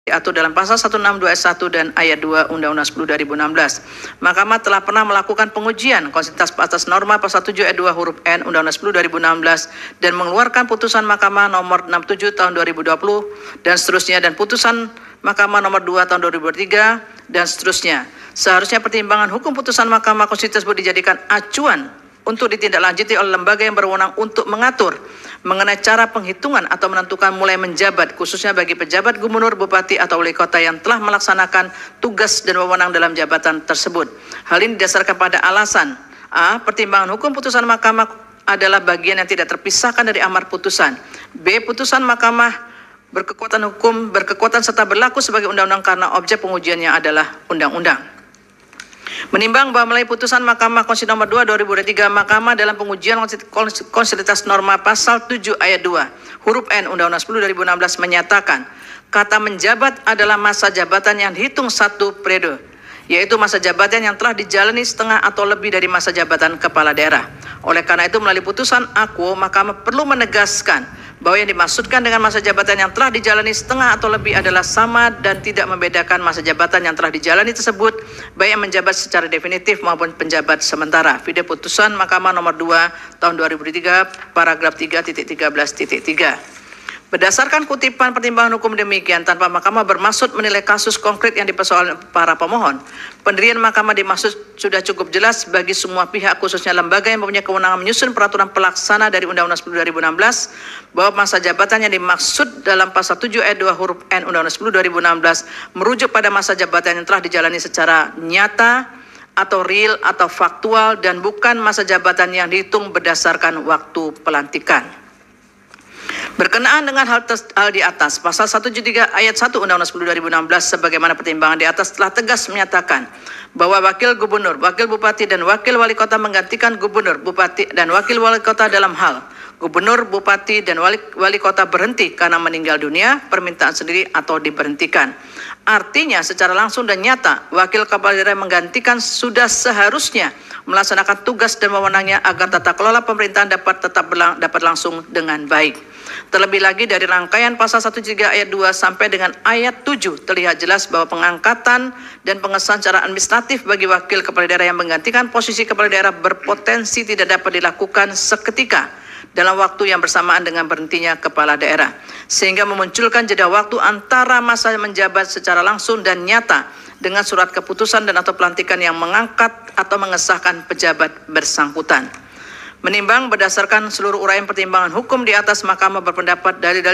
diatur dalam pasal 162 ayat 1 dan ayat 2 Undang-Undang 10 2016. Mahkamah telah pernah melakukan pengujian konsistensitas atas norma pasal 7 ayat 2 huruf N Undang-Undang 10 2016 dan mengeluarkan putusan Mahkamah nomor 67 tahun 2020 dan seterusnya, dan putusan Mahkamah nomor 2 tahun 2023 dan seterusnya. Seharusnya pertimbangan hukum putusan Mahkamah Konstitusi tersebut dijadikan acuan untuk ditindaklanjuti oleh lembaga yang berwenang untuk mengatur mengenai cara penghitungan atau menentukan mulai menjabat, khususnya bagi pejabat gubernur, bupati, atau wali kota yang telah melaksanakan tugas dan wewenang dalam jabatan tersebut. Hal ini didasarkan pada alasan A. Pertimbangan hukum putusan Mahkamah adalah bagian yang tidak terpisahkan dari amar putusan. B. Putusan Mahkamah berkekuatan serta berlaku sebagai undang-undang karena objek pengujiannya adalah undang-undang. Menimbang bahwa melalui putusan Mahkamah Konstitusi nomor 2 2023, Mahkamah dalam pengujian konsistensitas norma pasal 7 ayat 2 huruf N Undang-Undang 10 2016 menyatakan kata menjabat adalah masa jabatan yang dihitung satu periode, yaitu masa jabatan yang telah dijalani setengah atau lebih dari masa jabatan kepala daerah. Oleh karena itu, melalui putusan Aku, Mahkamah perlu menegaskan bahwa yang dimaksudkan dengan masa jabatan yang telah dijalani setengah atau lebih adalah sama dan tidak membedakan masa jabatan yang telah dijalani tersebut, baik yang menjabat secara definitif maupun penjabat sementara. Video putusan Mahkamah nomor 2 tahun 2003 paragraf 3.13.3. Berdasarkan kutipan pertimbangan hukum demikian, tanpa Mahkamah bermaksud menilai kasus konkret yang dipersoalkan para pemohon, pendirian Mahkamah dimaksud sudah cukup jelas bagi semua pihak, khususnya lembaga yang mempunyai kewenangan menyusun peraturan pelaksana dari Undang-Undang 10 2016, bahwa masa jabatan yang dimaksud dalam pasal 7 ayat 2 huruf N Undang-Undang 10 2016 merujuk pada masa jabatan yang telah dijalani secara nyata atau real atau faktual, dan bukan masa jabatan yang dihitung berdasarkan waktu pelantikan. Berkenaan dengan hal di atas, pasal 173 ayat 1 Undang-Undang 10 2016 sebagaimana pertimbangan di atas telah tegas menyatakan bahwa wakil gubernur, wakil bupati, dan wakil wali kota menggantikan gubernur, bupati, dan wakil wali kota dalam hal gubernur, bupati, dan wali kota berhenti karena meninggal dunia, permintaan sendiri, atau diberhentikan. Artinya secara langsung dan nyata, wakil kepala daerah menggantikan sudah seharusnya melaksanakan tugas dan wewenangnya agar tata kelola pemerintahan dapat langsung dengan baik. Terlebih lagi dari rangkaian pasal 173 ayat 2 sampai dengan ayat 7 terlihat jelas bahwa pengangkatan dan pengesahan secara administratif bagi wakil kepala daerah yang menggantikan posisi kepala daerah berpotensi tidak dapat dilakukan seketika dalam waktu yang bersamaan dengan berhentinya kepala daerah, sehingga memunculkan jeda waktu antara masa menjabat secara langsung dan nyata dengan surat keputusan dan atau pelantikan yang mengangkat atau mengesahkan pejabat bersangkutan. Menimbang berdasarkan seluruh uraian pertimbangan hukum di atas, Mahkamah berpendapat dalil-dalil